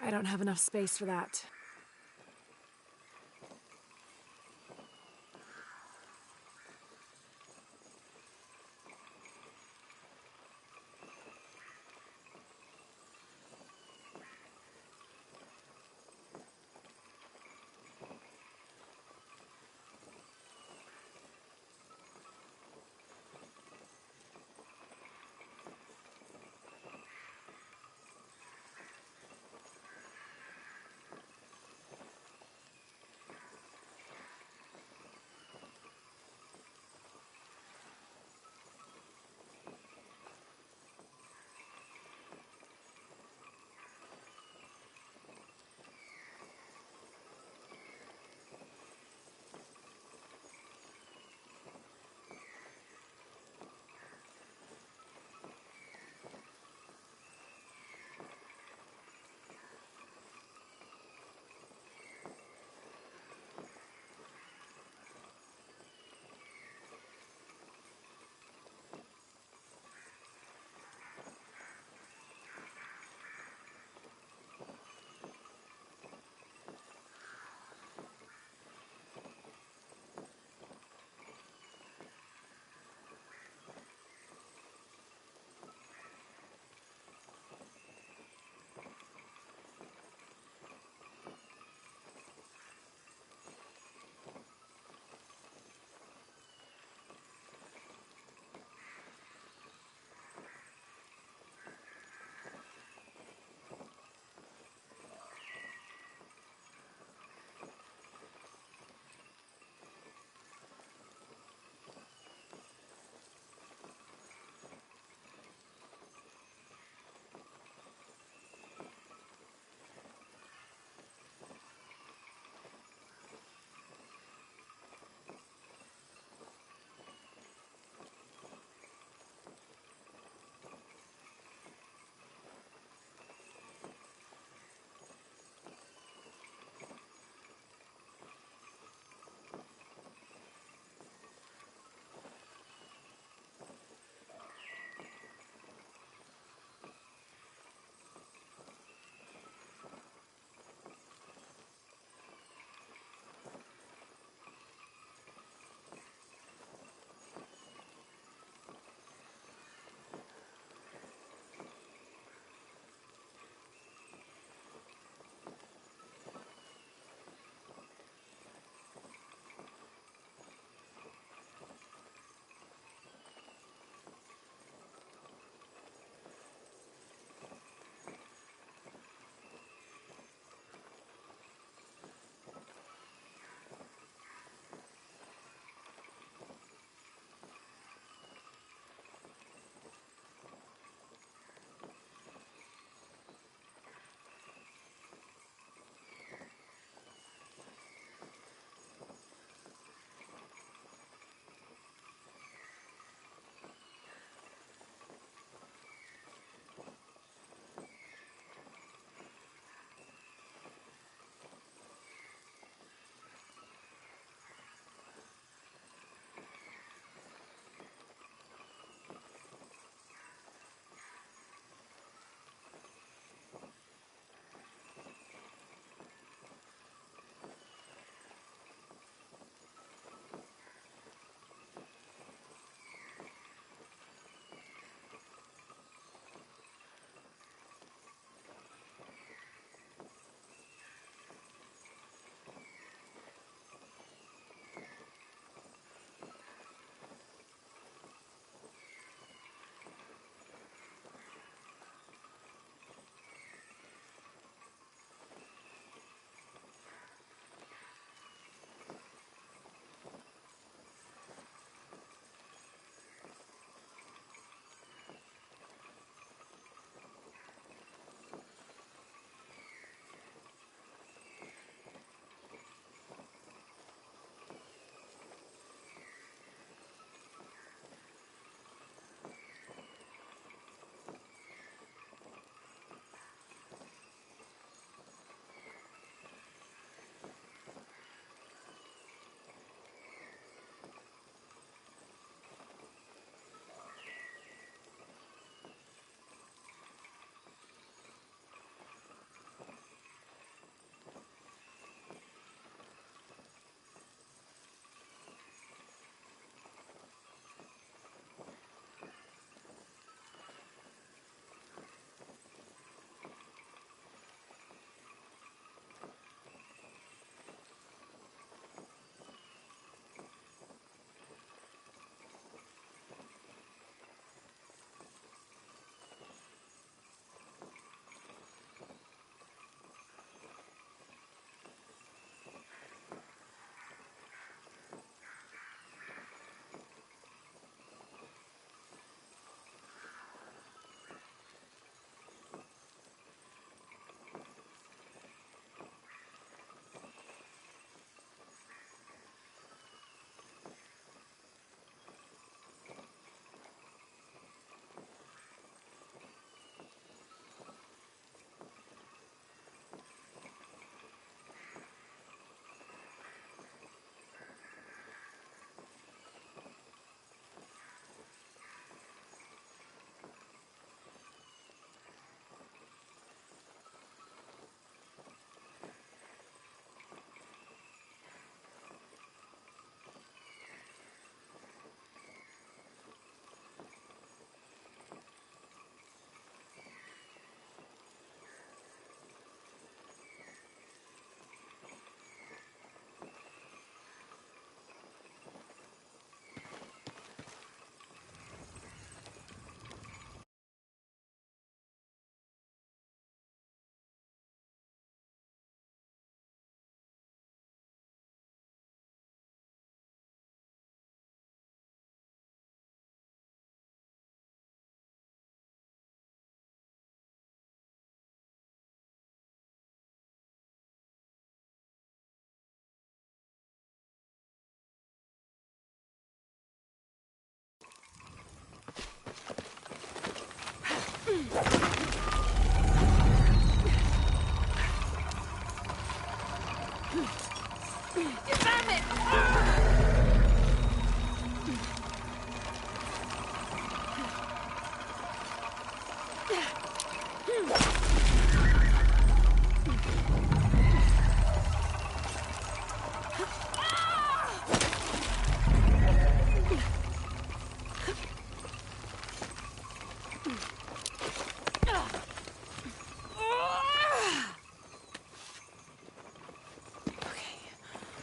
I don't have enough space for that.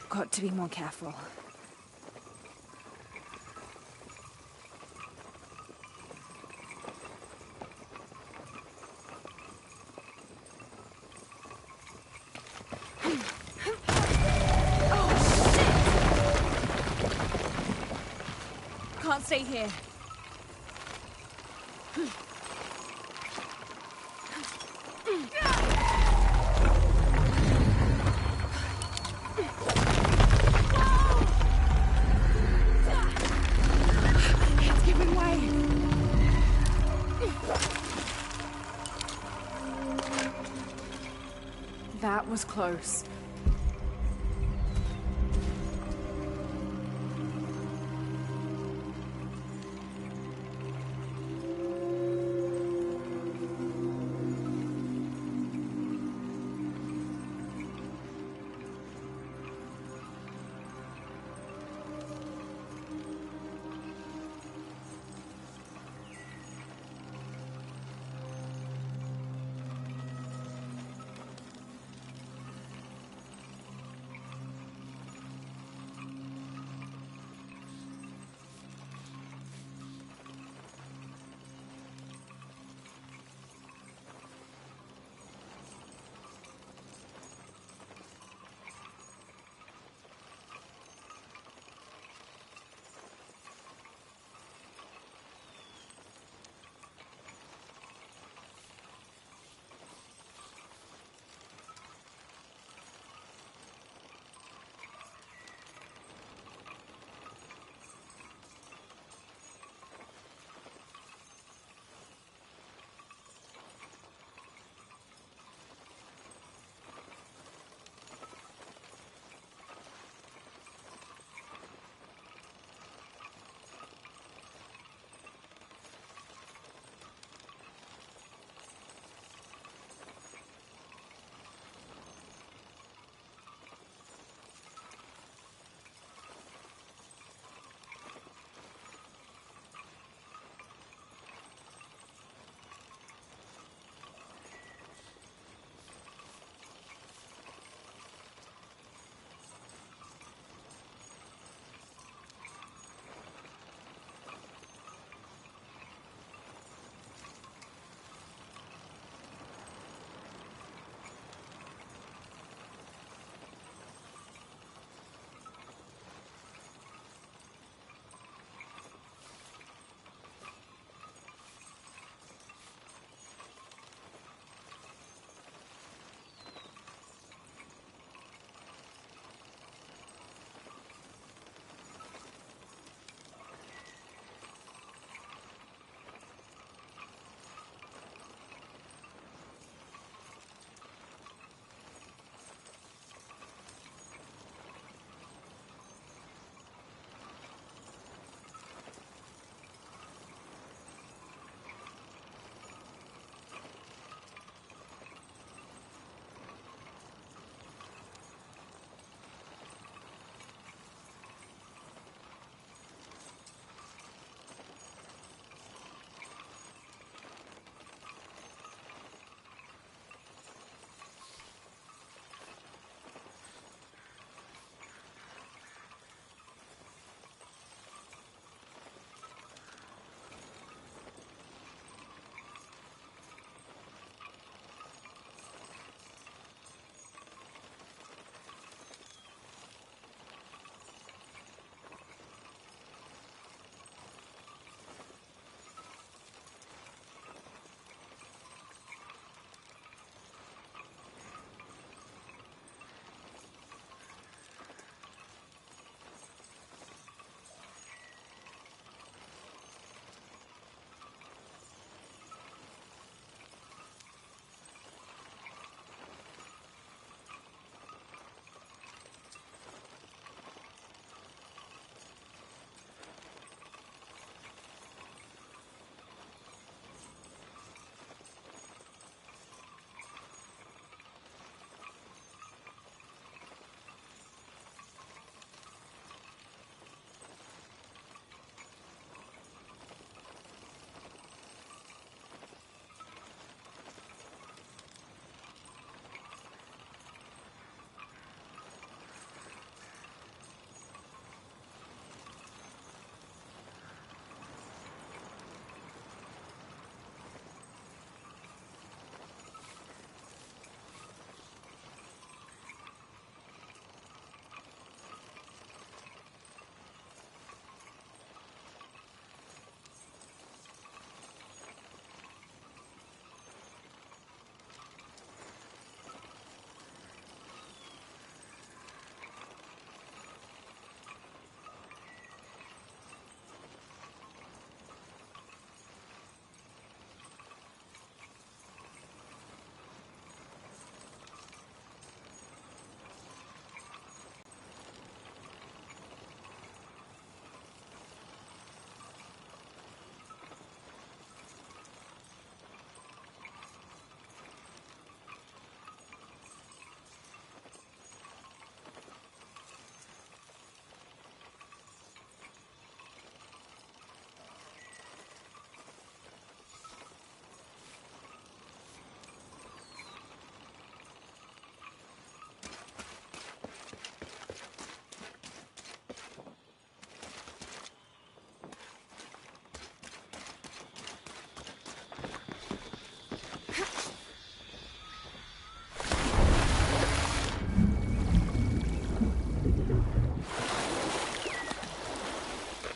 Got to be more careful. Can't stay here. It's giving way. That was close.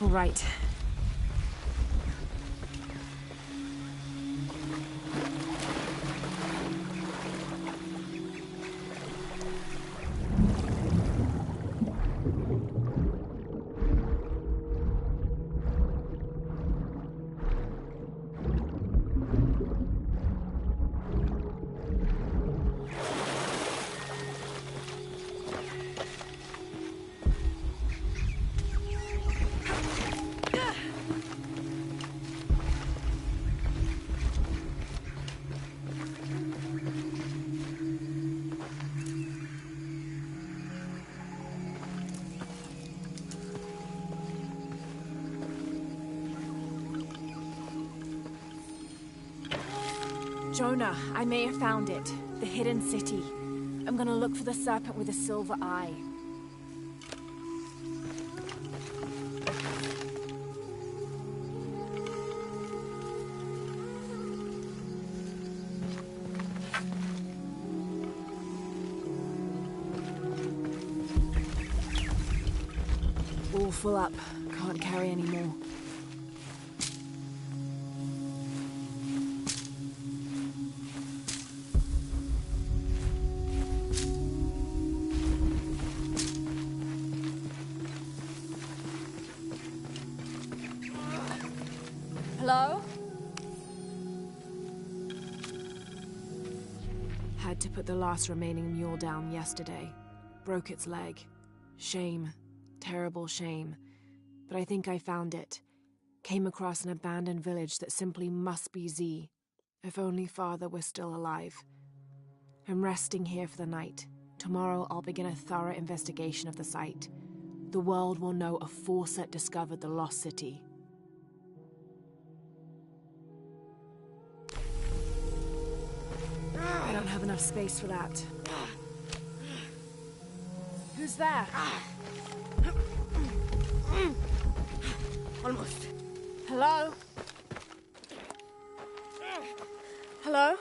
All right. Jonah, I may have found it. The hidden city. I'm gonna look for the serpent with a silver eye. All full up. Can't carry any more. Hello? Had to put the last remaining mule down yesterday. Broke its leg. Shame. Terrible shame. But I think I found it. Came across an abandoned village that simply must be Z. If only Father were still alive. I'm resting here for the night. Tomorrow I'll begin a thorough investigation of the site. The world will know a Fawcett discovered the lost city. I don't have enough space for that. Who's there? Almost. Hello? Hello?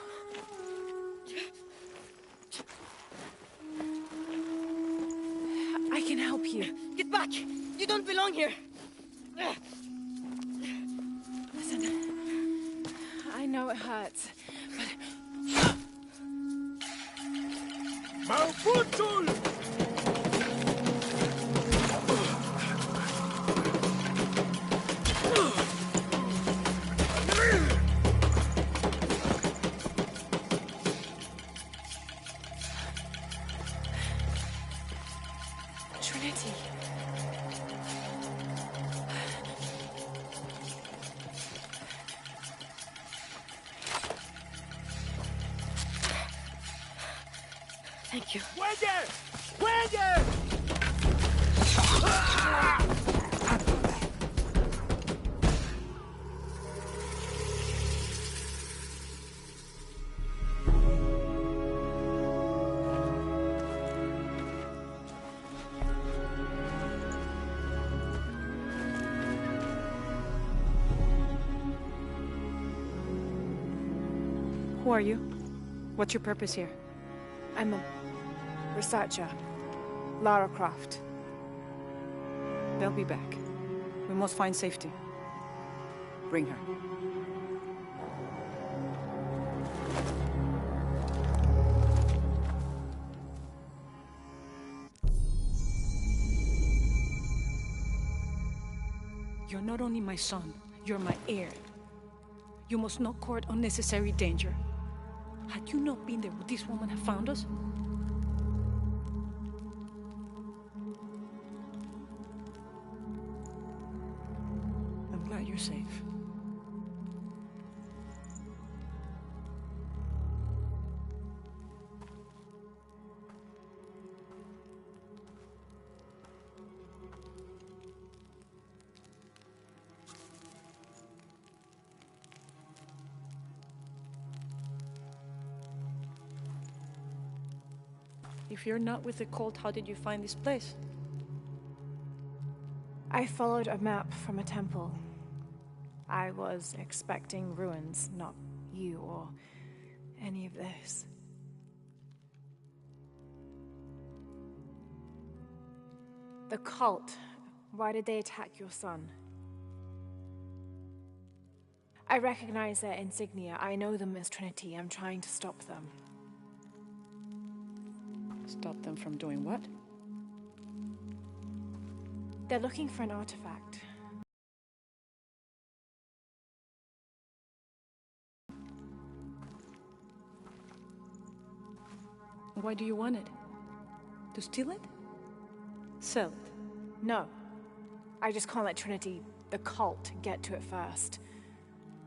I can help you. Get back! You don't belong here! Listen, I know it hurts, but... Malfunction! Trinity. Thank you. Wege! Wege! Who are you? What's your purpose here? I'm a researcher. Lara Croft. They'll be back. We must find safety. Bring her. You're not only my son, you're my heir. You must not court unnecessary danger. Had you not been there, would this woman have found us? I'm glad you're safe. If you're not with the cult, how did you find this place? I followed a map from a temple. I was expecting ruins, not you or any of this. The cult. Why did they attack your son? I recognize their insignia. I know them as Trinity. I'm trying to stop them. Stop them from doing what? They're looking for an artifact. Why do you want it? To steal it? Sell it? No. I just can't let Trinity, the cult, get to it first.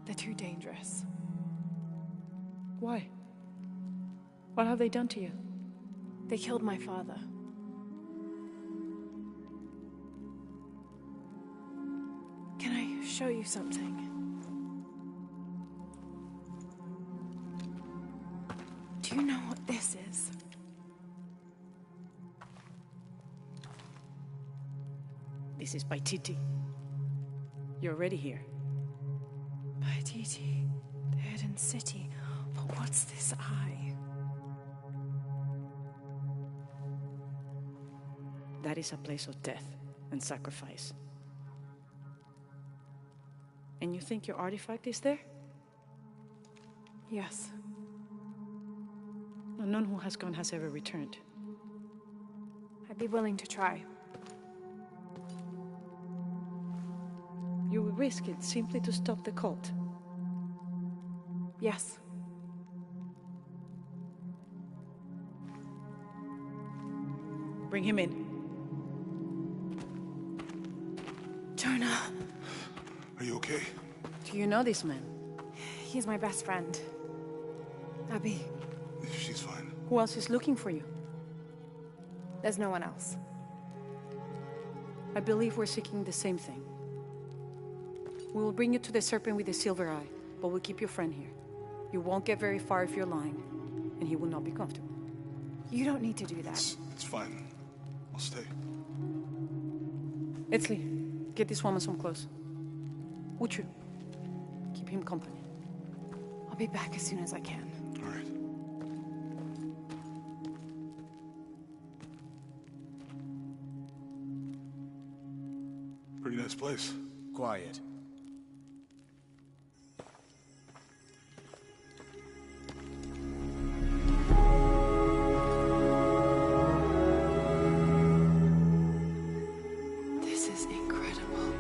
They're too dangerous. Why? What have they done to you? They killed my father. Can I show you something? Do you know what this is? This is Paititi. You're already here. Paititi, the hidden city. But what's this eye? That is a place of death and sacrifice. And you think your artifact is there? Yes. No, none who has gone has ever returned. I'd be willing to try. You would risk it simply to stop the cult. Yes. Bring him in. Jonah. Are you okay? Do you know this man? He's my best friend. Abby. She's fine. Who else is looking for you? There's no one else. I believe we're seeking the same thing. We will bring you to the serpent with the silver eye, but we'll keep your friend here. You won't get very far if you're lying, and he will not be comfortable. You don't need to do that. It's fine. I'll stay. Etzli, get this woman some clothes. Uchu, keep him company. I'll be back as soon as I can. All right. Pretty nice place. Quiet. This is incredible.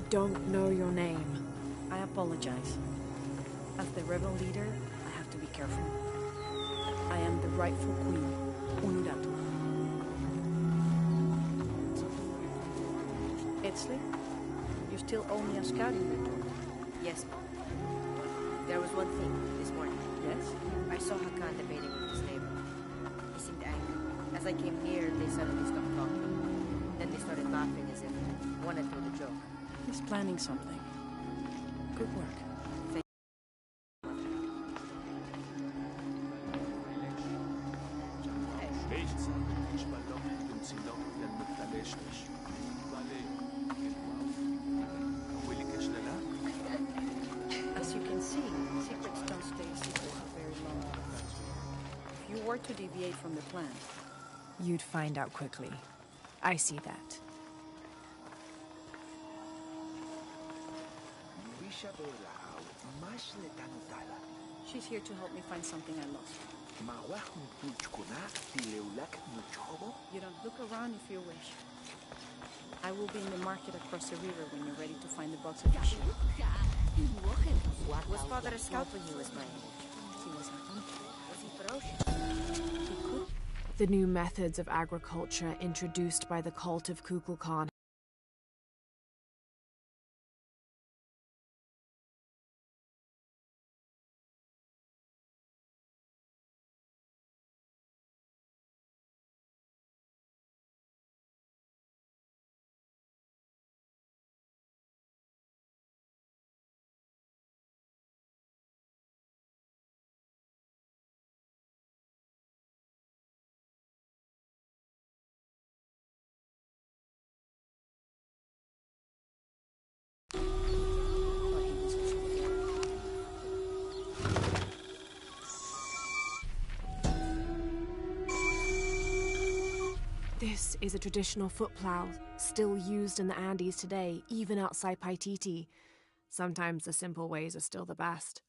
Don't know your name. I apologize. As the rebel leader, I have to be careful. I am the rightful queen, Unuratu. Etzli, you still owe me a scouting report. Yes, Mom. There was one thing this morning. Yes? I saw Hakan debating with his neighbor. He seemed angry. As I came near, they suddenly stopped talking. Then they started laughing as if one had told a joke. He's planning something. Good work. As you can see, secrets don't stay secret for very long. If you were to deviate from the plan, You'd find out quickly. I see that. She's here to help me find something I lost. You don't look around if you wish. I will be in the market across the river when you're ready to find the box of your ship. Was Father a scout when he was my age? He was a hunter. Was he ferocious? He could. The new methods of agriculture introduced by the cult of Kukulkan This is a traditional foot plow, still used in the Andes today, even outside Paititi. Sometimes the simple ways are still the best.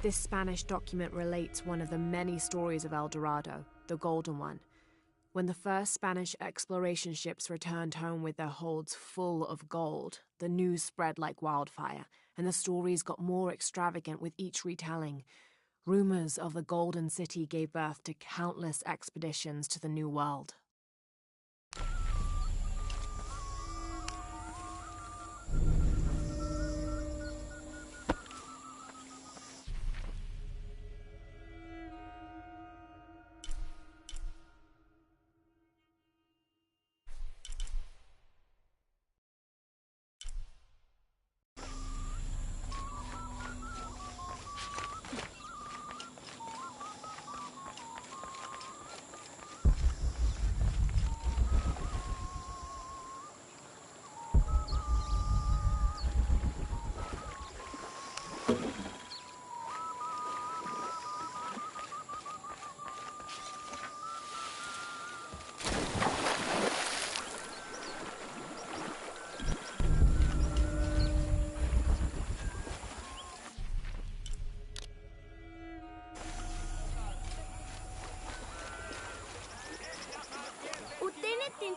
This Spanish document relates one of the many stories of El Dorado, the Golden One. When the first Spanish exploration ships returned home with their holds full of gold, the news spread like wildfire, and the stories got more extravagant with each retelling. Rumors of the Golden City gave birth to countless expeditions to the New World.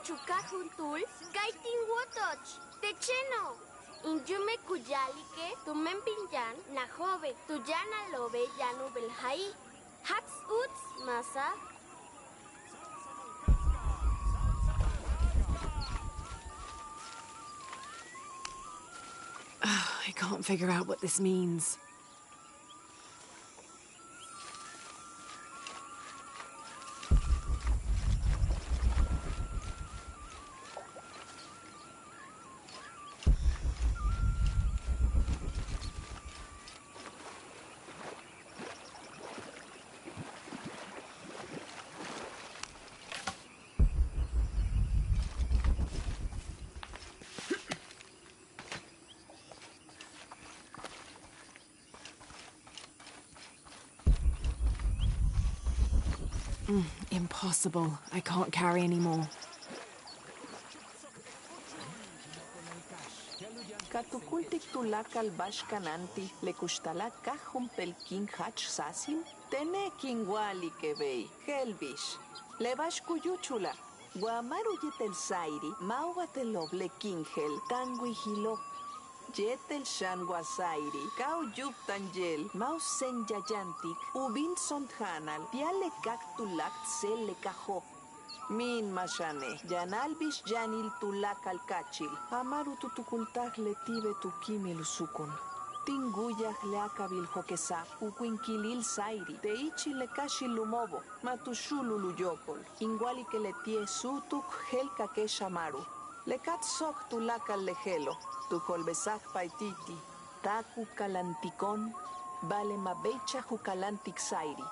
Chukajuntul, Kaitin Wotoch, Techeno, Injume Kuyalike, Tumen Pinjan, Najove, Tuyana Lobe, Yanubel Hai, Hats Uts, Masa. I can't figure out what this means. Impossible. I can't carry anymore. Katukultik tulakal bashkananti le kushtala kajumpel king hach sasin tene kingwali kebei helbish le bashkuyuchula guamaru yetel sairi mauateloble kingel tangui hilo yetel shanguasairi kau yup tangel maus senyayantik ubin sonthanal piale kaktulakt sele kajo Min mashane, yanalbish yanil tulakal kachil, amaru tutukultak letive tukimil sukun. Tinguyah leakabil hokesa, uquinkilil sairi, teichi le kashil lumobo, matushulu luyokol, inguali que le tie sutuk helka que shamaru. Le kat sok tulakal lejelo, tu holbesak paititi, taku kalantikon, vale mabecha hukalantik sairi.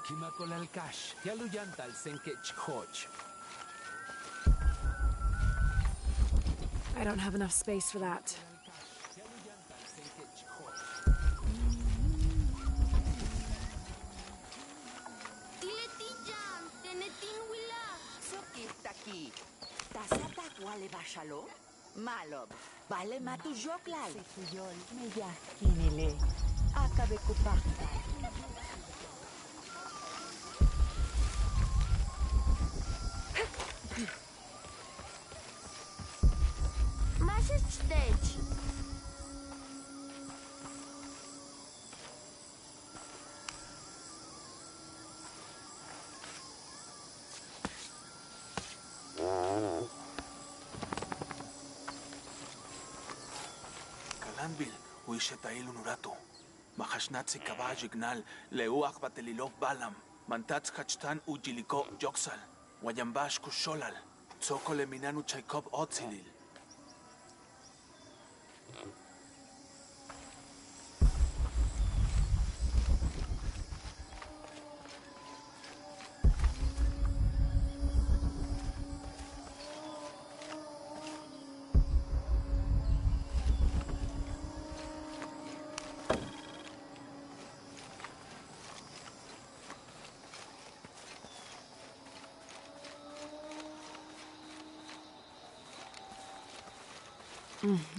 Kimakolalkash, Yaluyantal Senkech Hoch. I don't have enough space for that. Tiletijan, tenetin wila. Sokit taki. Tasatak wale bashalo. Malob. Bale matu joklal. Sekuyol meya kinile. Akabe kupakta. Message stage. Kalanbil, Uishetail Unurato. Mahashnatsi Kabaj Ignal, Leuach Batelilok Balam, Mantats Kachtan Ujiliko Joksal, Wayambash Kusholal, Tsokole Minanu Chaikov Otzilil.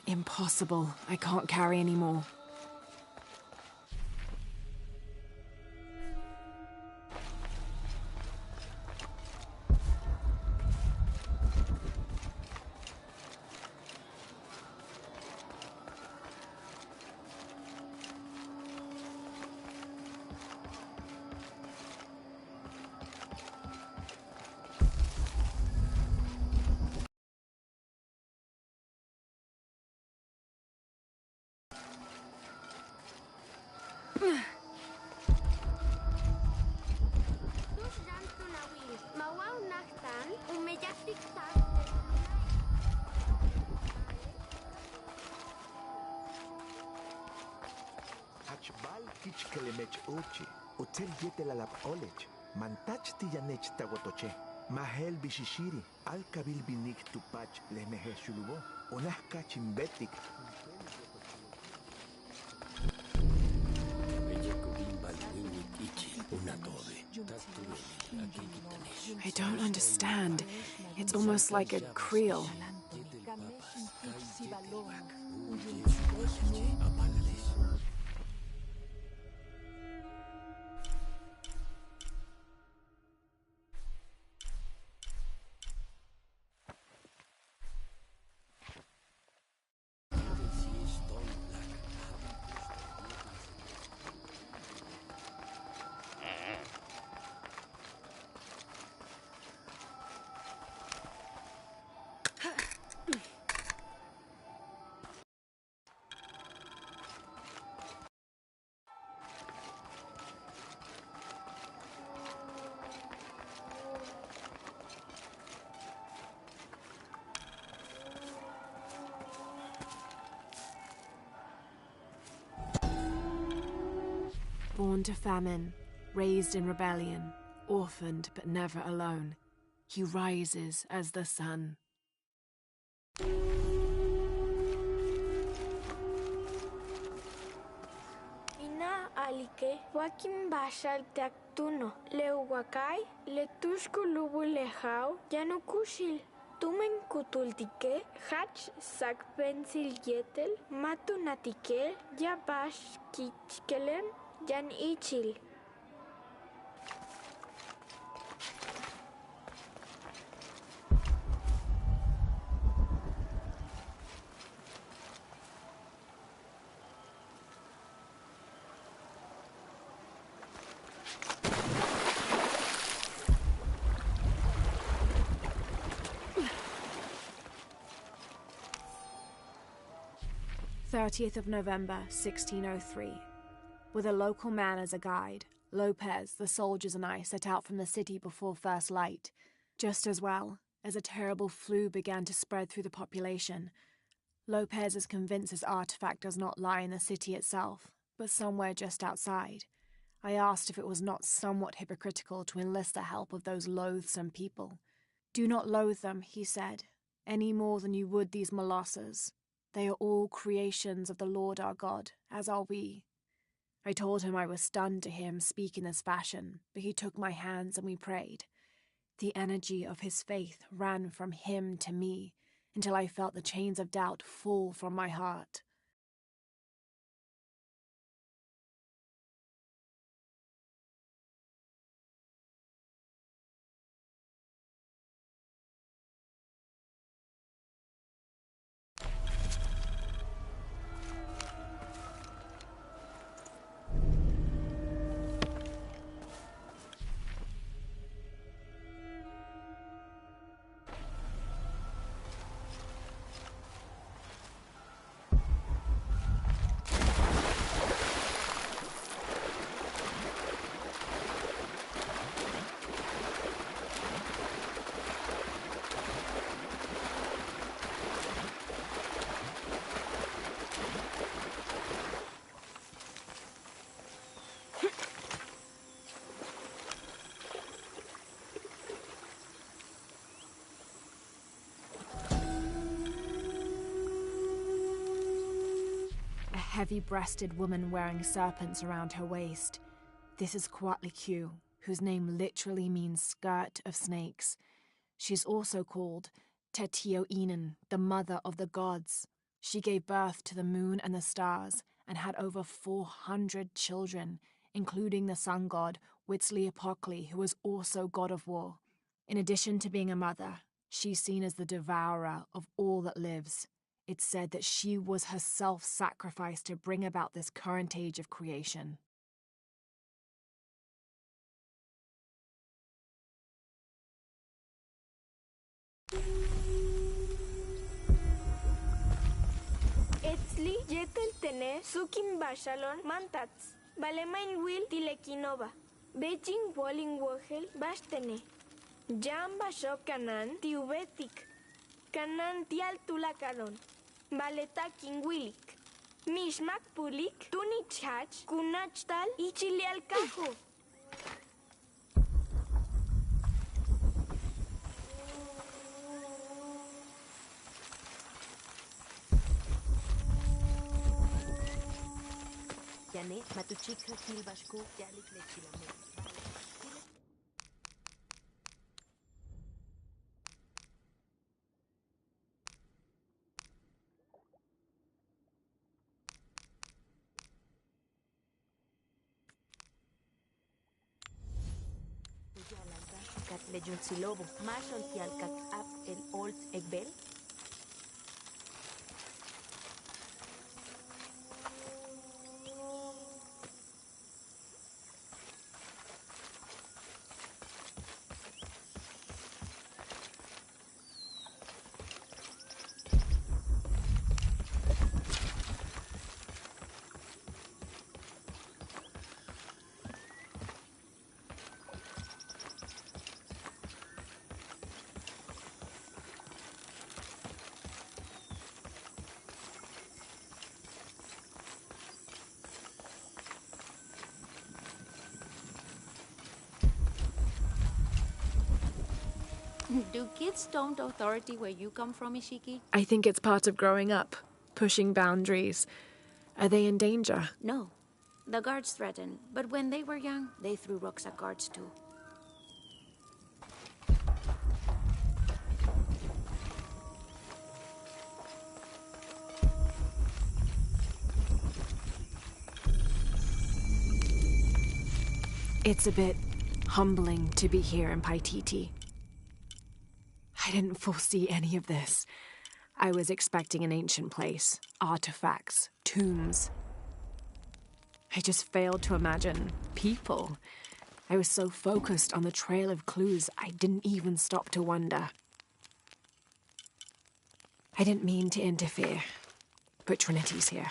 Impossible. I can't carry anymore. Tusran tunawil. Mawaw naktan, umeyak tiktak. Hachbal kichkelemech uchi, utel yetelalap olech, mantach tiyanech tagotoche, mahel bishishiri, al kabil binik tupach lemehe shulubo, unah kachimbetik. I don't understand. It's almost like a creel. Born to famine, raised in rebellion, orphaned but never alone, he rises as the sun. Ina alike, Joaquim Bashal Teactuno, Leuhuacay, Letushkulubu Lejao, Yanukushil, Tumen Kutultike, Hach Sakpensil Yetel, Matunatike, Yabash Kichkelen, Yan Ichil. "30th of November, 1603. With a local man as a guide, Lopez, the soldiers and I set out from the city before first light. Just as well, as a terrible flu began to spread through the population. Lopez is convinced his artifact does not lie in the city itself, but somewhere just outside. I asked if it was not somewhat hypocritical to enlist the help of those loathsome people. Do not loathe them, he said, any more than you would these molosses. They are all creations of the Lord our God, as are we. I told him I was stunned to hear him speak in this fashion, but he took my hands and we prayed. The energy of his faith ran from him to me, until I felt the chains of doubt fall from my heart. Heavy-breasted woman wearing serpents around her waist. This is Coatlicue, whose name literally means skirt of snakes. She's also called Tetioinen, the mother of the gods. She gave birth to the moon and the stars and had over 400 children, including the sun god Huitzilopochtli, who was also god of war. In addition to being a mother, she's seen as the devourer of all that lives. It's said that she was herself sacrificed to bring about this current age of creation. Etzli yetel tener sukim bashalon mantats. Balemain will tilekinova. Beijing walling wogel bastene. Jam basho kanan tiubetik. Kanan tial tulakaron. Baleta kingwilik. Mishmak pulik. Tunichach. Kunachtal. Ichilial kajo. Yane, matuchika kilbashku, yalik lechilame. Kat lejun silobo, mashon tialkak ap el old egbel. Do kids storm the authority where you come from, Ishiki? I think it's part of growing up, pushing boundaries. Are they in danger? No. The guards threatened, but when they were young, they threw rocks at guards too. It's a bit humbling to be here in Paititi. I didn't foresee any of this. I was expecting an ancient place, artifacts, tombs. I just failed to imagine people. I was so focused on the trail of clues, I didn't even stop to wonder. I didn't mean to interfere, but Trinity's here.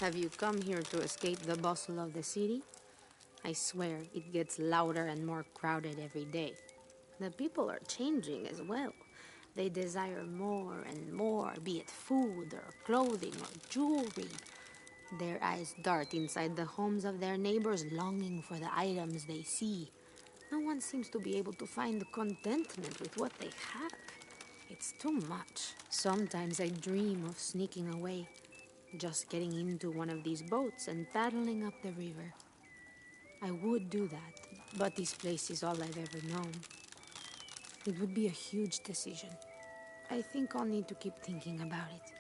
Have you come here to escape the bustle of the city? I swear, it gets louder and more crowded every day. The people are changing as well. They desire more and more, be it food or clothing or jewelry. Their eyes dart inside the homes of their neighbors, longing for the items they see. No one seems to be able to find contentment with what they have. It's too much. Sometimes I dream of sneaking away, just getting into one of these boats and paddling up the river. I would do that, but this place is all I've ever known. It would be a huge decision. I think I'll need to keep thinking about it.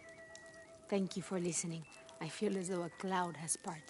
Thank you for listening. I feel as though a cloud has parted.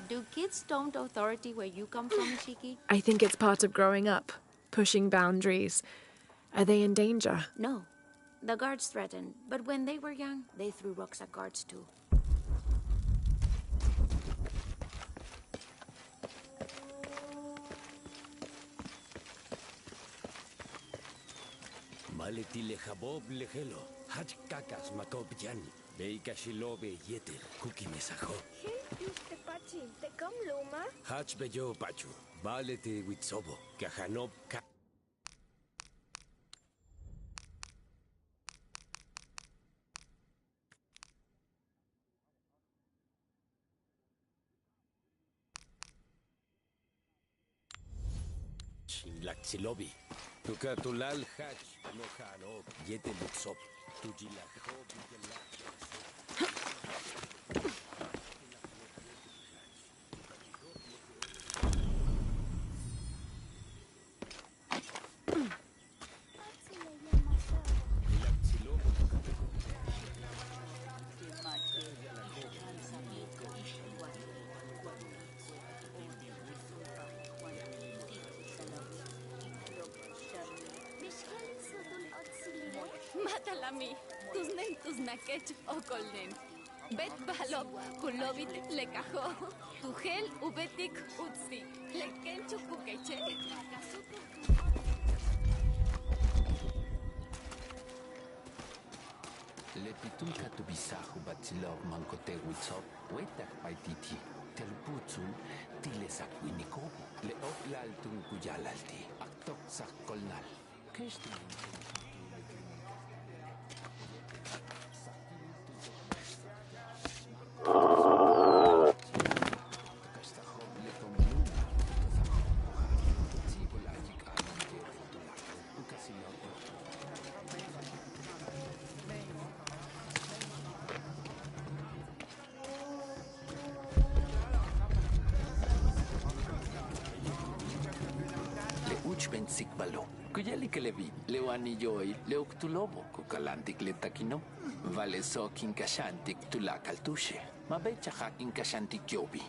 Do kids don't authority where you come from, Shiki? I think it's part of growing up, pushing boundaries. Are they in danger? No. The guards threatened, but when they were young, they threw rocks at guards too. Maleti lejabob lejelo, hach kakas makob yan, beika shilobe yeter, kuki mesajo. Te pachi, te kam luma? Hach beyo pachu, balete witsobo, kahanob ka. Laxilobi, tukatulal hach, lohano, yete lutsop, tujilajo, Matalami, tus nen tus nakech okolnen. Bet balop, kulobit lekajo. Tujel ubetik utsi. Lekenchu kukeche. Lepitun katubisahu batzilov mankote witsop, wetak paititi, telputzul, tilesakwinikobu, leoplaltun kuyalalti, aktok sakkolnal. Keshtin. Sikbalo. Kuyali que le vi, lewani yoi, leuktulobo, kukalantik le takino. Vale so kinkashantik tulakaltushe. Mabecha kinkashantik yobi.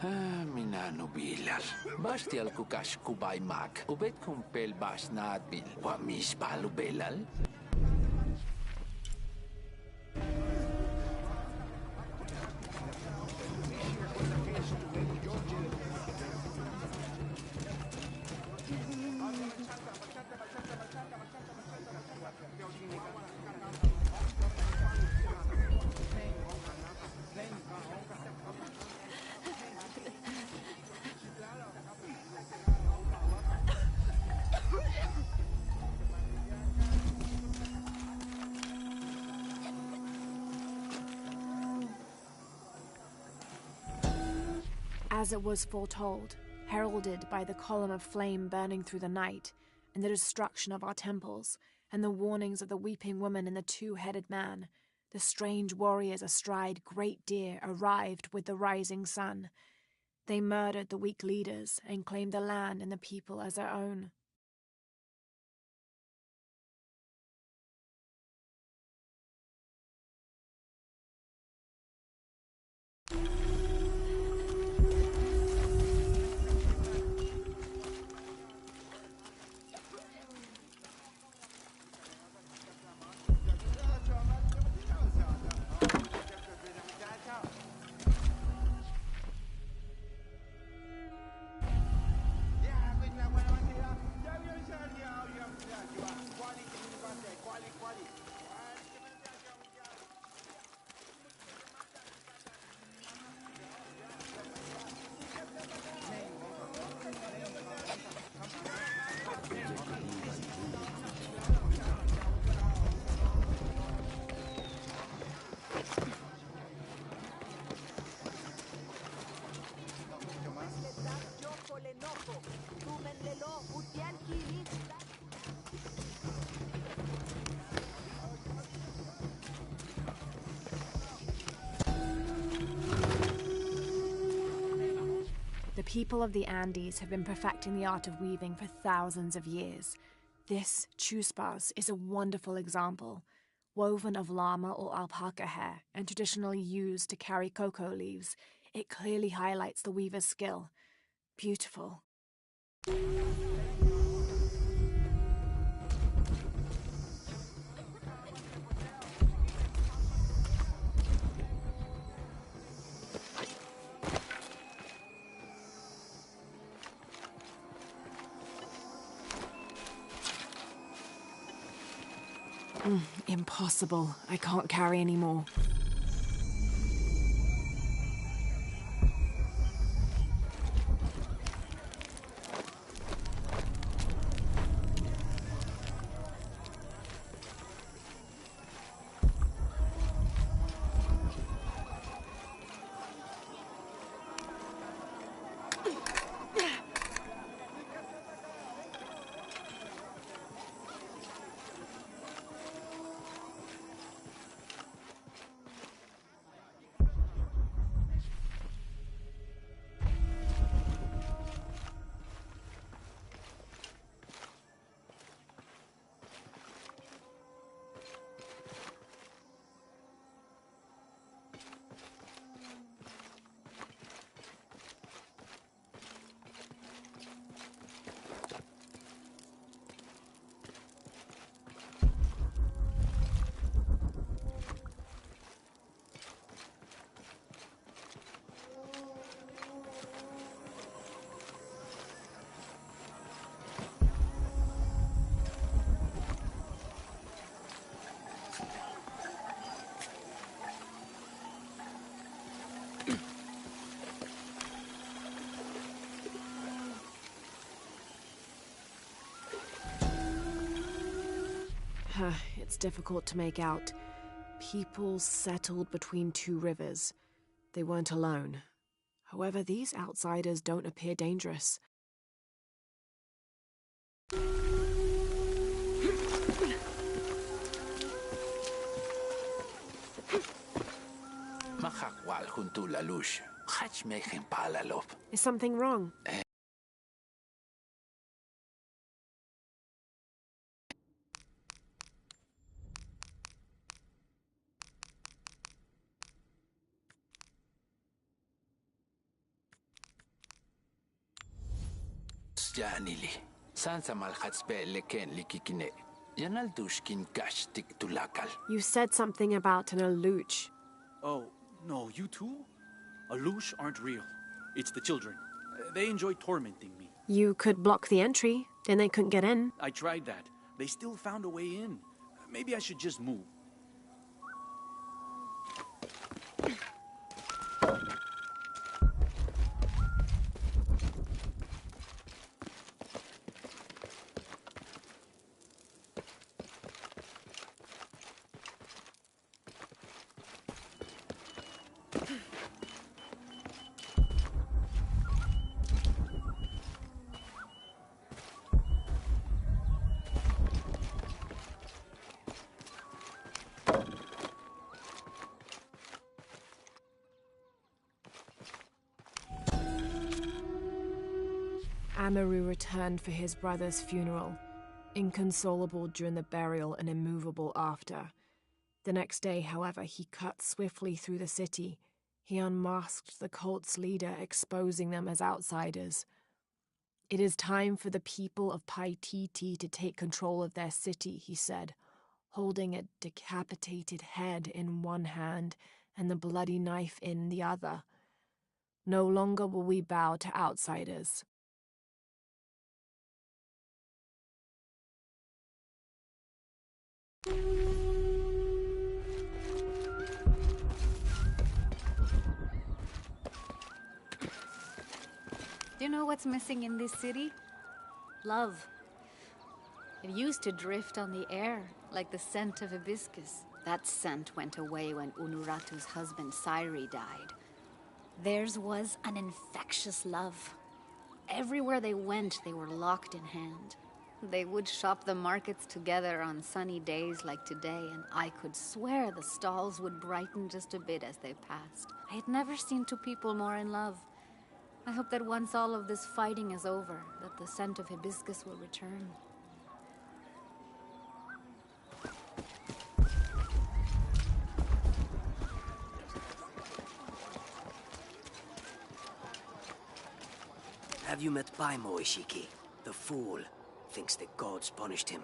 Ah, minano bilal. Basti al kukash kubay mak. Ubet kumpel bas na adbil. Wamish balu belal. As it was foretold, heralded by the column of flame burning through the night, and the destruction of our temples, and the warnings of the weeping woman and the two-headed man, the strange warriors astride great deer arrived with the rising sun. They murdered the weak leaders and claimed the land and the people as their own. The people of the Andes have been perfecting the art of weaving for thousands of years. This chuspas is a wonderful example. Woven of llama or alpaca hair and traditionally used to carry cocoa leaves, it clearly highlights the weaver's skill. Beautiful. Impossible. I can't carry anymore. It's difficult to make out. People settled between two rivers. They weren't alone. However, these outsiders don't appear dangerous. Mahakwal junto la luz. Hach mejen palalop. Is something wrong? Janili. Sansa malhatspe leken likikine. Yanal dushkin kash tik tulakal. You said something about an aluch. Oh, no, you too? Alush aren't real. It's the children. They enjoy tormenting me. You could block the entry, then they couldn't get in. I tried that. They still found a way in. Maybe I should just move. Amaru returned for his brother's funeral, inconsolable during the burial and immovable after. The next day, however, he cut swiftly through the city. He unmasked the cult's leader, exposing them as outsiders. It is time for the people of Paititi to take control of their city, he said, holding a decapitated head in one hand and the bloody knife in the other. No longer will we bow to outsiders. Do you know what's missing in this city? Love. It used to drift on the air, like the scent of hibiscus. That scent went away when Unuratu's husband Sairi died. Theirs was an infectious love. Everywhere they went, they were locked in hand. They would shop the markets together on sunny days like today, and I could swear the stalls would brighten just a bit as they passed. I had never seen two people more in love. I hope that once all of this fighting is over, that the scent of hibiscus will return. Have you met Paimon, Ishiki? The fool. Thinks the gods punished him.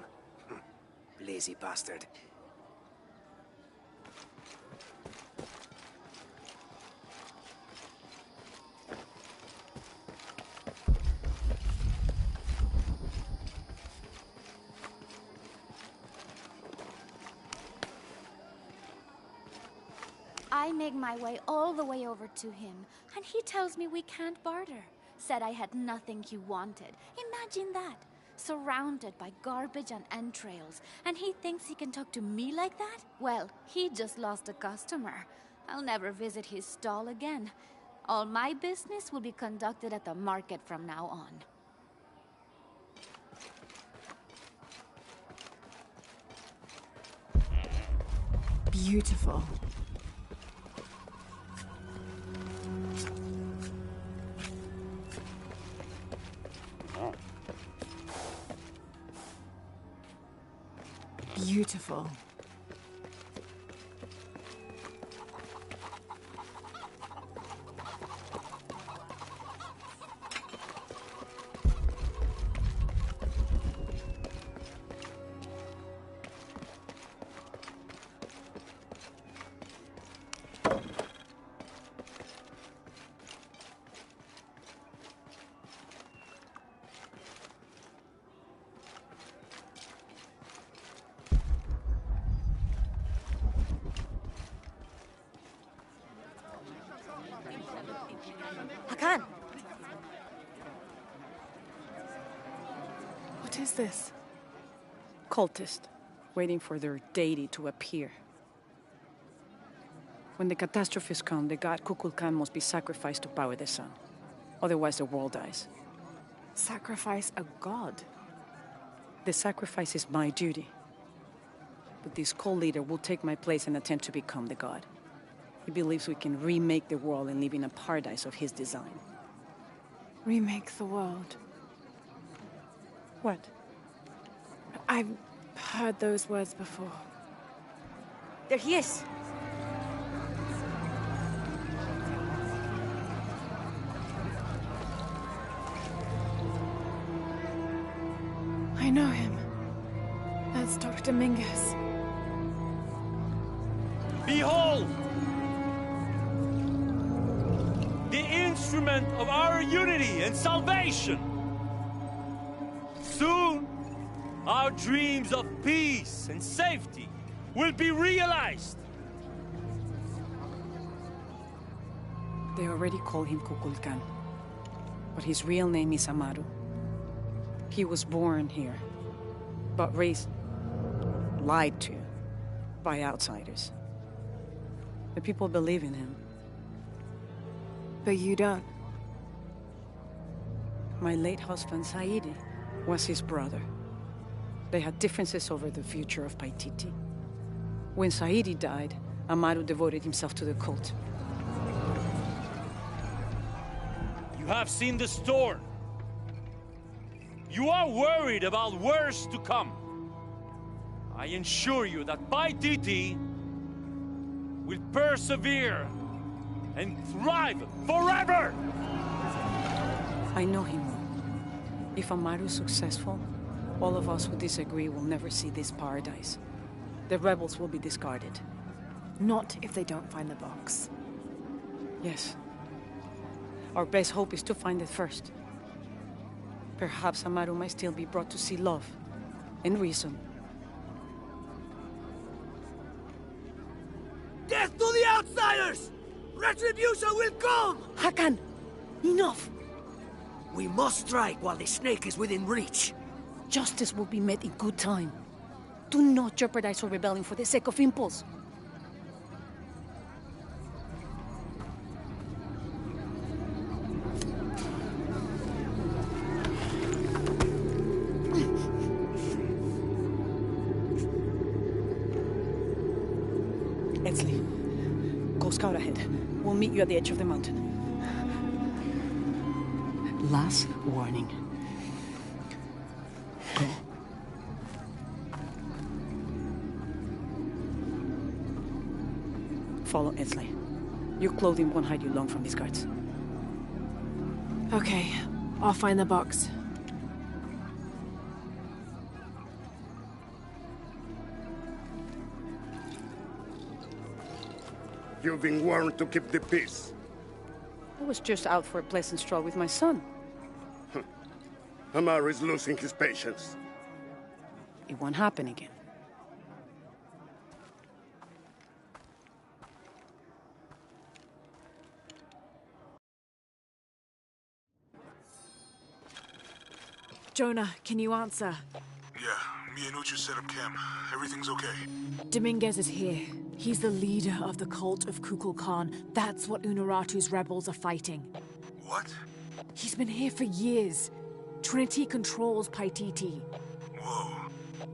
Lazy bastard. I make my way all the way over to him, and he tells me we can't barter. Said I had nothing he wanted. Imagine that. Surrounded by garbage and entrails, and he thinks he can talk to me like that? Well, he just lost a customer. I'll never visit his stall again. All my business will be conducted at the market from now on. Beautiful. Beautiful. Hakan! What is this? Cultist, waiting for their deity to appear. When the catastrophes come, the god Kukulkan must be sacrificed to power the sun. Otherwise, the world dies. Sacrifice a god? The sacrifice is my duty. But this cult leader will take my place and attempt to become the god. He believes we can remake the world and live in a paradise of his design. Remake the world? What? I've heard those words before. There he is! I know him. That's Dr. Mingus. Behold! The instrument of our unity and salvation! Soon, our dreams of peace and safety will be realized! They already call him Kukulkan, but his real name is Amaru. He was born here, but raised, lied to, by outsiders. The people believe in him. But you don't. My late husband, Saidi, was his brother. They had differences over the future of Paititi. When Saidi died, Amaru devoted himself to the cult. You have seen the storm. You are worried about worse to come. I assure you that Paititi will persevere and thrive forever! I know him well. If Amaru is successful, all of us who disagree will never see this paradise. The rebels will be discarded. Not if they don't find the box. Yes. Our best hope is to find it first. Perhaps Amaru might still be brought to see love and reason. Death to the outsiders! Retribution will come! Hakan! Enough! We must strike while the snake is within reach. Justice will be met in good time. Do not jeopardize our rebellion for the sake of impulse. Etzli, go scout ahead. We'll meet you at the edge of the mountain. Last warning. Follow Esley. Your clothing won't hide you long from these guards. Okay, I'll find the box. You've been warned to keep the peace. I was just out for a pleasant stroll with my son. Amaru is losing his patience. It won't happen again. Jonah, can you answer? Yeah, me and Uchu set up camp. Everything's okay. Dominguez is here. He's the leader of the cult of Kukulkan. That's what Unuratu's rebels are fighting. What? He's been here for years. Trinity controls Paititi. Whoa.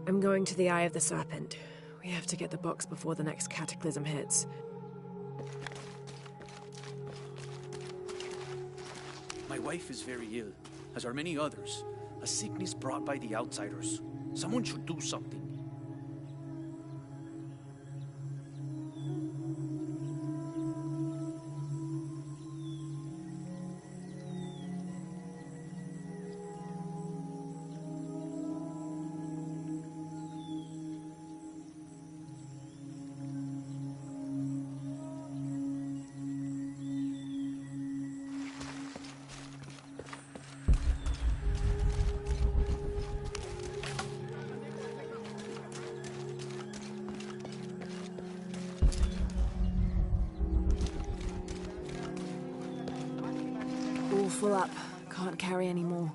I'm going to the Eye of the Serpent. We have to get the box before the next cataclysm hits. My wife is very ill, as are many others. A sickness brought by the outsiders. Someone should do something. All full up. Can't carry any more.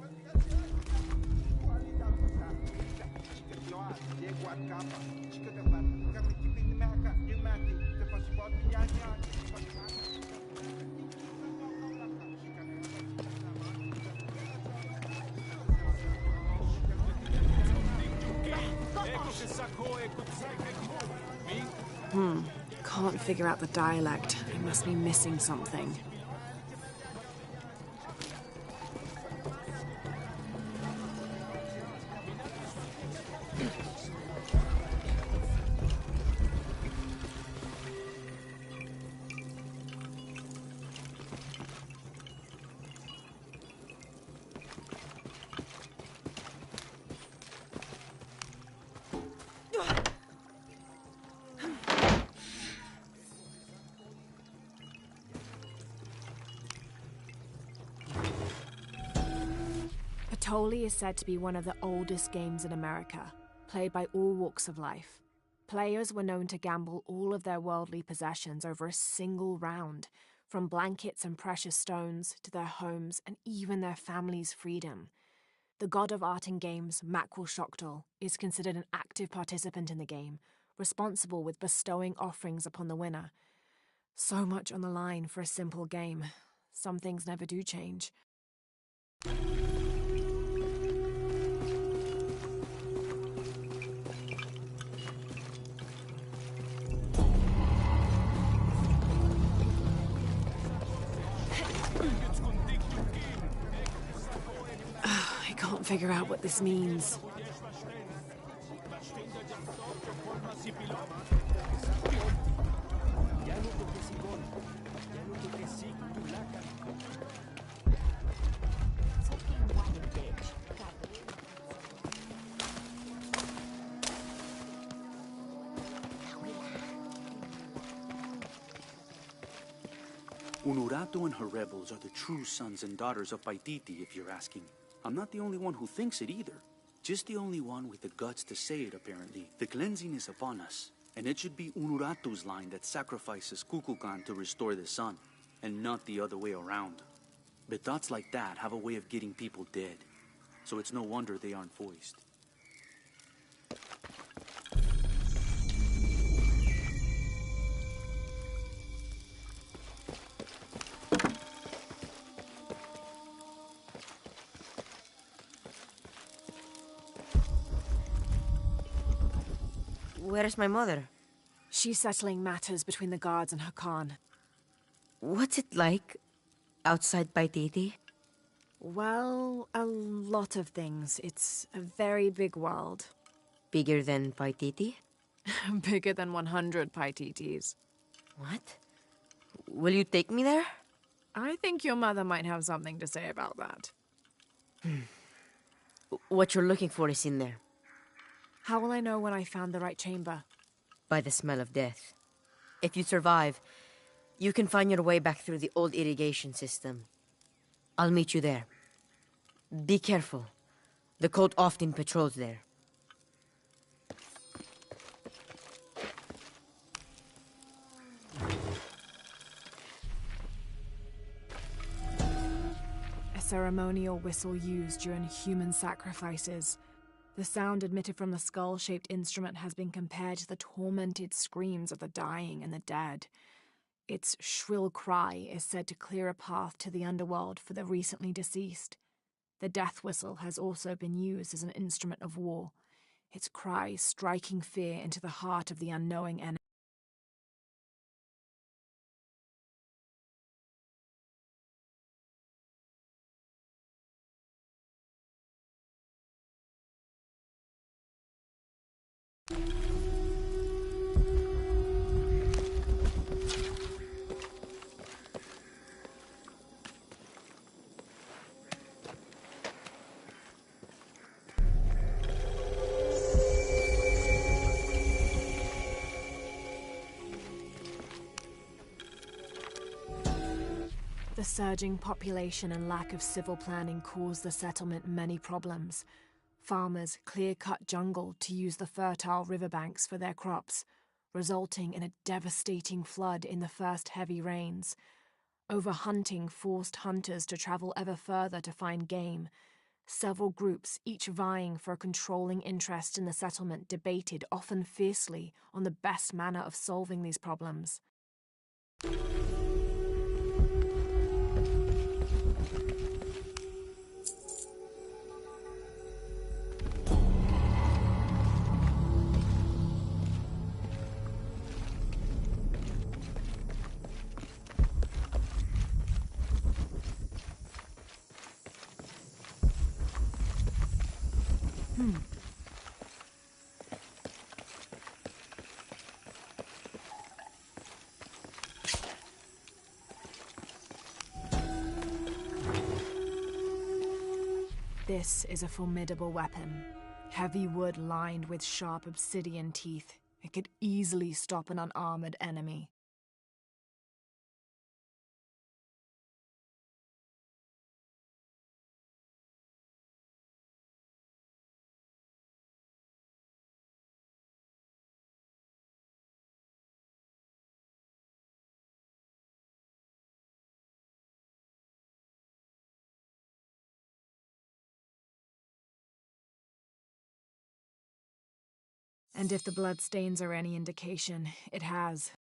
Can't figure out the dialect. I must be missing something. Patoli is said to be one of the oldest games in America, played by all walks of life. Players were known to gamble all of their worldly possessions over a single round, from blankets and precious stones to their homes and even their families' freedom. The god of art and games, Makwul Shokdal, is considered an active participant in the game, responsible with bestowing offerings upon the winner. So much on the line for a simple game. Some things never do change. I can't figure out what this means. Unuratu and her rebels are the true sons and daughters of Paititi, if you're asking. I'm not the only one who thinks it either. Just the only one with the guts to say it, apparently. The cleansing is upon us, and it should be Unuratu's line that sacrifices Kukulkan to restore the sun, and not the other way around. But thoughts like that have a way of getting people dead, so it's no wonder they aren't voiced. Where is my mother? She's settling matters between the guards and Hakan. What's it like outside Paititi? Well, a lot of things. It's a very big world. Bigger than Paititi? Bigger than 100 Paititis. What? Will you take me there? I think your mother might have something to say about that. What you're looking for is in there. How will I know when I found the right chamber? By the smell of death. If you survive, you can find your way back through the old irrigation system. I'll meet you there. Be careful. The cult often patrols there. A ceremonial whistle used during human sacrifices. The sound emitted from the skull-shaped instrument has been compared to the tormented screams of the dying and the dead. Its shrill cry is said to clear a path to the underworld for the recently deceased. The death whistle has also been used as an instrument of war, its cry striking fear into the heart of the unknowing enemy. The surging population and lack of civil planning caused the settlement many problems. Farmers clear-cut jungle to use the fertile riverbanks for their crops, resulting in a devastating flood in the first heavy rains. Overhunting forced hunters to travel ever further to find game. Several groups, each vying for a controlling interest in the settlement, debated often fiercely on the best manner of solving these problems. This is a formidable weapon. Heavy wood lined with sharp obsidian teeth. It could easily stop an unarmored enemy. And if the bloodstains are any indication, it has.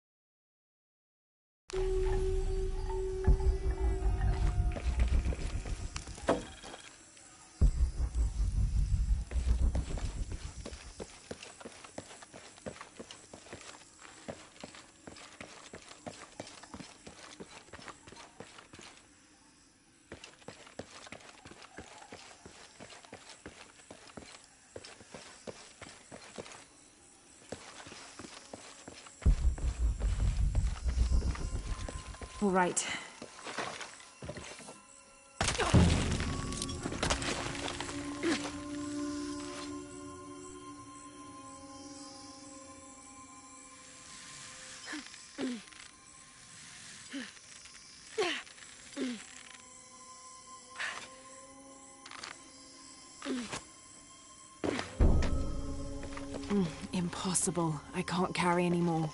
All right. Impossible. I can't carry any more.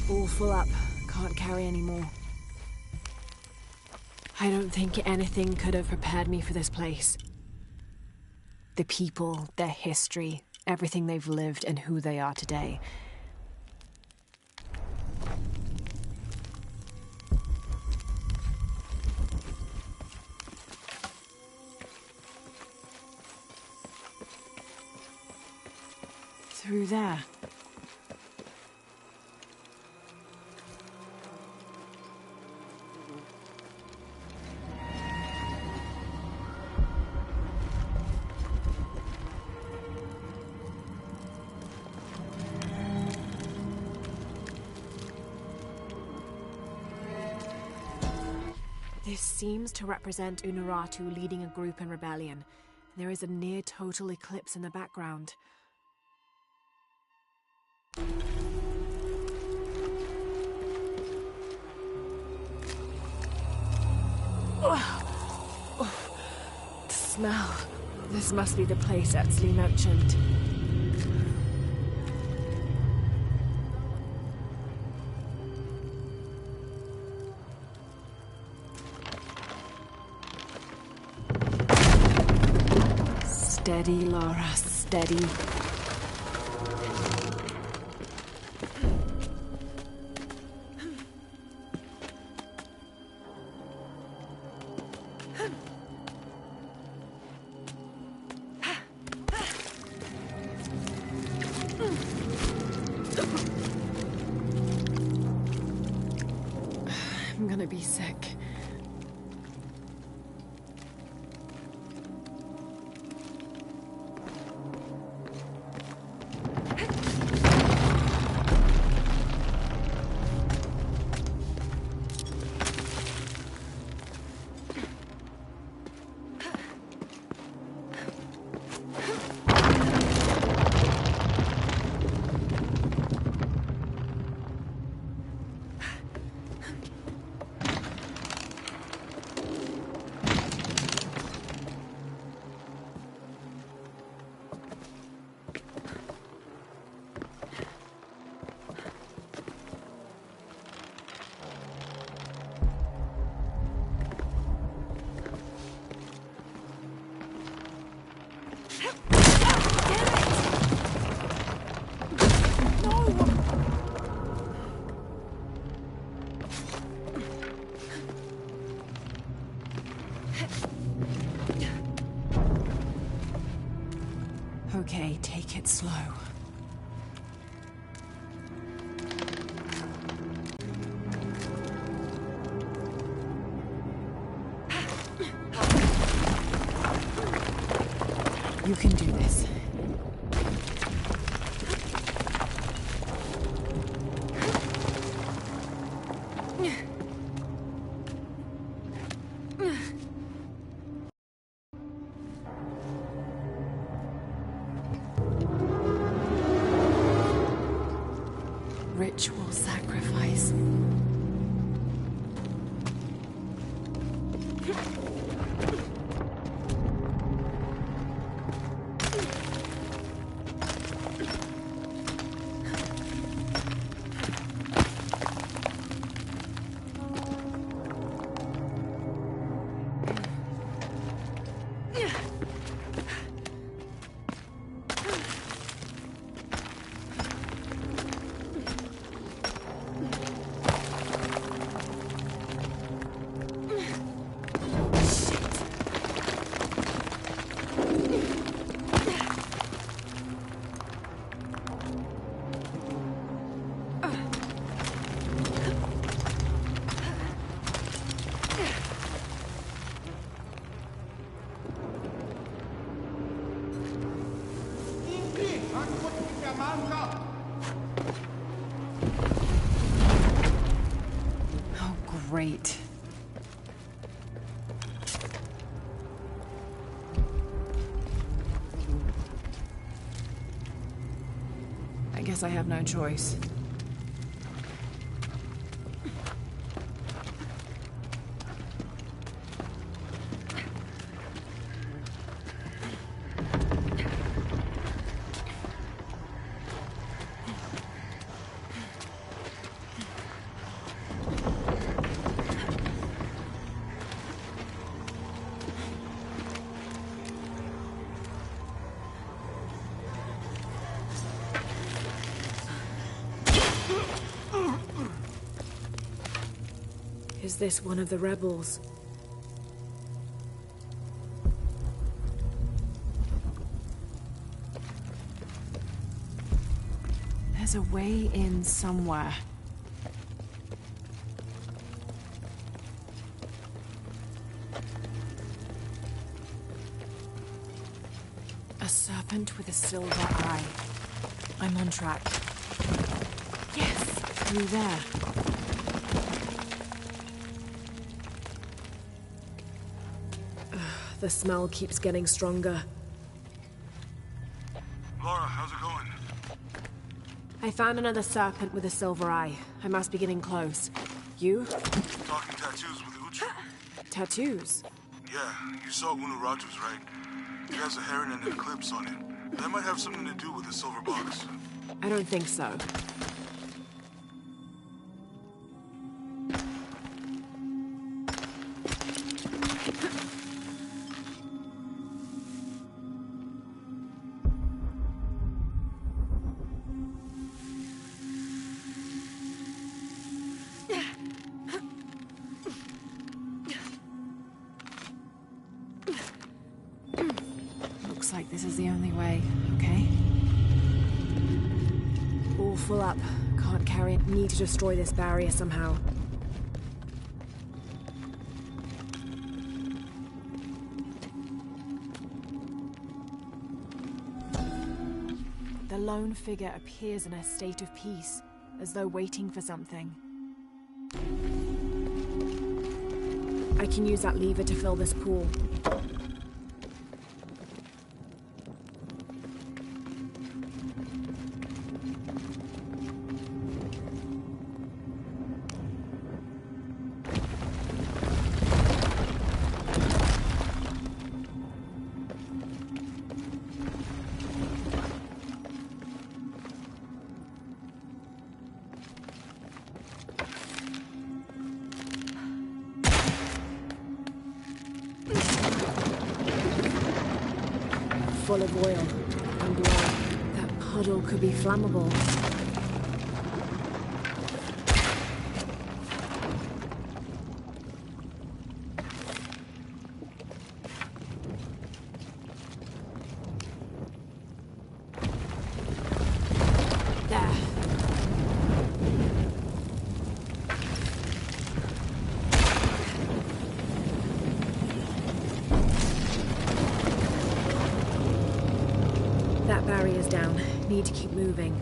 All full up. Can't carry any more. I don't think anything could have prepared me for this place. The people, their history, everything they've lived and who they are today. Through there. This seems to represent Unuratu leading a group in rebellion. There is a near-total eclipse in the background. The smell. This must be the place Etzli mentioned. Steady, Lara, steady. I'm gonna be sick. Okay, take it slow. You can do this. Ritual sacrifice. Oh, great. I guess I have no choice. Is this one of the rebels? There's a way in somewhere. A serpent with a silver eye. I'm on track. Yes, through there. The smell keeps getting stronger. Laura, how's it going? I found another serpent with a silver eye. I must be getting close. You? Talking tattoos with Uchu. Tattoos? Yeah, you saw Unuratu's, right? He has a heron and an eclipse on it. That might have something to do with the silver box. I don't think so. Looks like this is the only way, okay? All full up. Can't carry it. Need to destroy this barrier somehow. The lone figure appears in a state of peace, as though waiting for something. I can use that lever to fill this pool. Full of oil and blood. That puddle could be flammable. There. That barrier's down. Need to keep moving.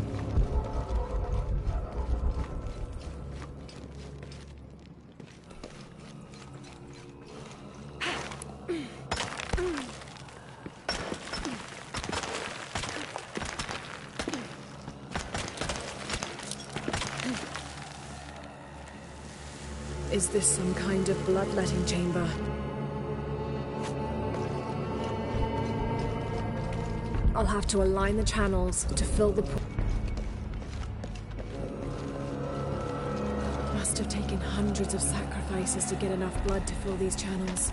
Is this some kind of bloodletting chamber? I'll have to align the channels to fill the pool. Must have taken hundreds of sacrifices to get enough blood to fill these channels.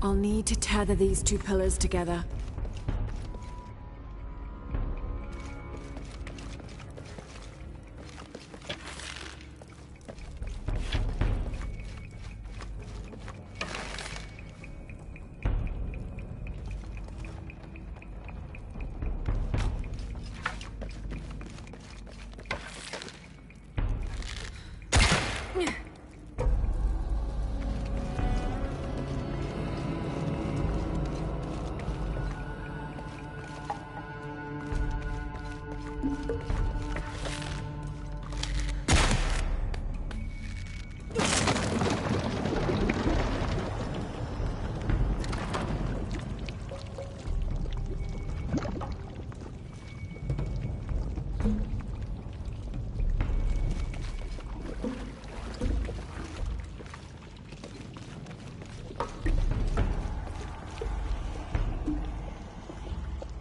I'll need to tether these two pillars together.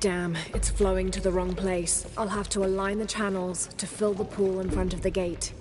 Damn, it's flowing to the wrong place. I'll have to align the channels to fill the pool in front of the gate.